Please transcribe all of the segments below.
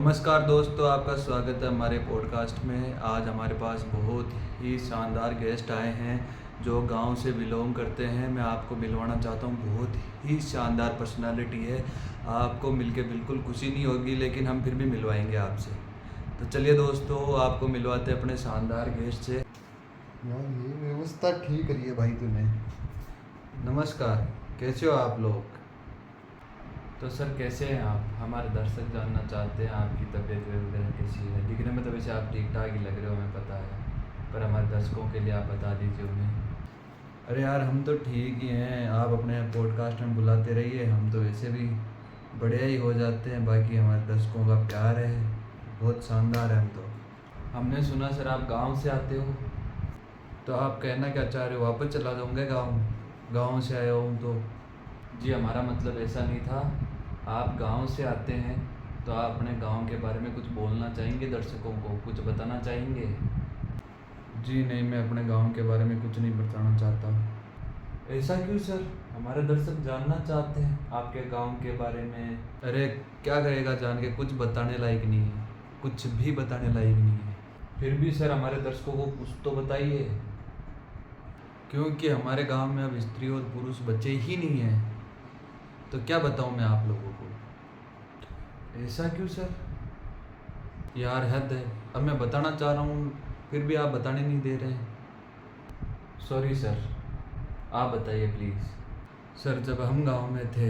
नमस्कार दोस्तों, आपका स्वागत है हमारे पॉडकास्ट में। आज हमारे पास बहुत ही शानदार गेस्ट आए हैं जो गांव से बिलोंग करते हैं। मैं आपको मिलवाना चाहता हूं, बहुत ही शानदार पर्सनालिटी है। आपको मिलके बिल्कुल खुशी नहीं होगी, लेकिन हम फिर भी मिलवाएंगे आपसे। तो चलिए दोस्तों, आपको मिलवाते हैं अपने शानदार गेस्ट से। यार ये व्यवस्था ठीक करी है भाई तूने। नमस्कार, कैसे हो आप लोग? तो सर कैसे हैं आप? हमारे दर्शक जानना चाहते हैं आपकी तबीयत वगैरह कैसी है। दिखने में तो वैसे आप ठीक ठाक ही लग रहे हो, हमें पता है, पर हमारे दर्शकों के लिए आप बता दीजिए उन्हें। अरे यार, हम तो ठीक ही हैं। आप अपने पॉडकास्ट में बुलाते रहिए, हम तो वैसे भी बढ़िया ही हो जाते हैं। बाकी हमारे दर्शकों का प्यार है, बहुत शानदार है। हम तो हमने सुना सर आप गाँव से आते हो, तो आप कहना क्या चाह रहे हो? वापस चला जाऊँगा गाँव? गाँव से आया हूँ तो। जी, हमारा मतलब ऐसा नहीं था। आप गांव से आते हैं तो आप अपने गांव के बारे में कुछ बोलना चाहेंगे? दर्शकों को कुछ बताना चाहेंगे? जी नहीं, मैं अपने गांव के बारे में कुछ नहीं बताना चाहता। ऐसा क्यों सर? हमारे दर्शक जानना चाहते हैं आपके गांव के बारे में। अरे क्या करेगा जान के, कुछ बताने लायक नहीं है, कुछ भी बताने लायक नहीं है। फिर भी सर हमारे दर्शकों को कुछ तो बताइए, क्योंकि हमारे गांव में अब स्त्री और पुरुष बचे ही नहीं हैं। तो क्या बताऊं मैं आप लोगों को? ऐसा क्यों सर? यार हद है। अब मैं बताना चाह रहा हूँ, फिर भी आप बताने नहीं दे रहे हैं। सॉरी सर, आप बताइए प्लीज़। सर जब हम गांव में थे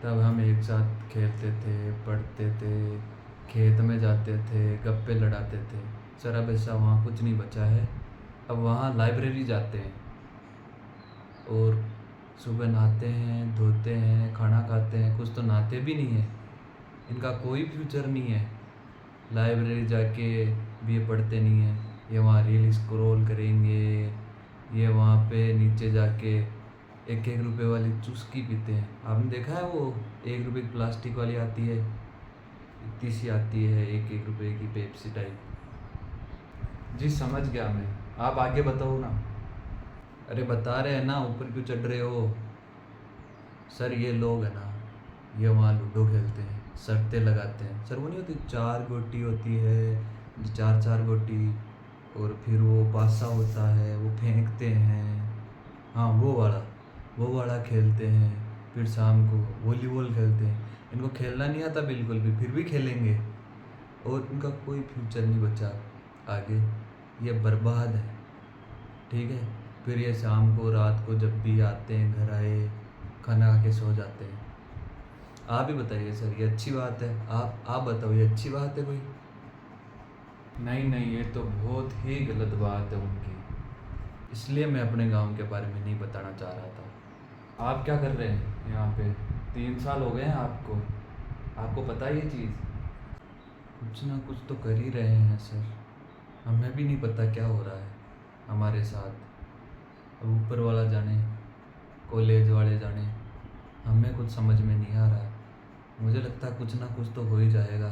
तब हम एक साथ खेलते थे, पढ़ते थे, खेत में जाते थे, गप्पे लड़ाते थे। सर अब ऐसा वहाँ कुछ नहीं बचा है। अब वहाँ लाइब्रेरी जाते हैं और सुबह नहाते हैं, धोते हैं, खाना खाते हैं। कुछ तो नहाते भी नहीं है। इनका कोई फ्यूचर नहीं है। लाइब्रेरी जाके भी ये पढ़ते नहीं है, ये वहाँ रील स्क्रॉल करेंगे, ये वहाँ पे नीचे जाके 1-1 रुपए वाली चुस्की पीते हैं। आपने देखा है वो 1 रुपए की प्लास्टिक वाली आती है, इतनी सी आती है, 1-1 रुपए की पेप्सी टाइप। जी समझ गया मैं, आप आगे बताओ ना। अरे बता रहे हैं ना, ऊपर क्यों चढ़ रहे हो? सर ये लोग है ना, ये वहाँ लूडो खेलते हैं, शर्तें लगाते हैं। सर वो नहीं होती, 4 गोटी होती है, 4-4 गोटी, और फिर वो पासा होता है, वो फेंकते हैं। हाँ वो वाला खेलते हैं। फिर शाम को वॉलीबॉल खेलते हैं। इनको खेलना नहीं आता बिल्कुल भी, फिर भी खेलेंगे, और इनका कोई फ्यूचर नहीं बचा आगे। ये बर्बाद है, ठीक है। फिर ये शाम को रात को जब भी आते हैं, घर आए, खाना खा के सो जाते हैं। आप ही बताइए सर, ये अच्छी बात है? आप बताओ, ये अच्छी बात है कोई? नहीं नहीं, ये तो बहुत ही गलत बात है उनकी। इसलिए मैं अपने गांव के बारे में नहीं बताना चाह रहा था। आप क्या कर रहे हैं यहाँ पे? 3 साल हो गए हैं आपको, आपको पता है ये चीज़? कुछ ना कुछ तो कर ही रहे हैं सर, हमें भी नहीं पता क्या हो रहा है हमारे साथ। अब ऊपर वाला जाने, कॉलेज वाले जाने, हमें कुछ समझ में नहीं आ रहा है। मुझे लगता है कुछ ना कुछ तो हो ही जाएगा।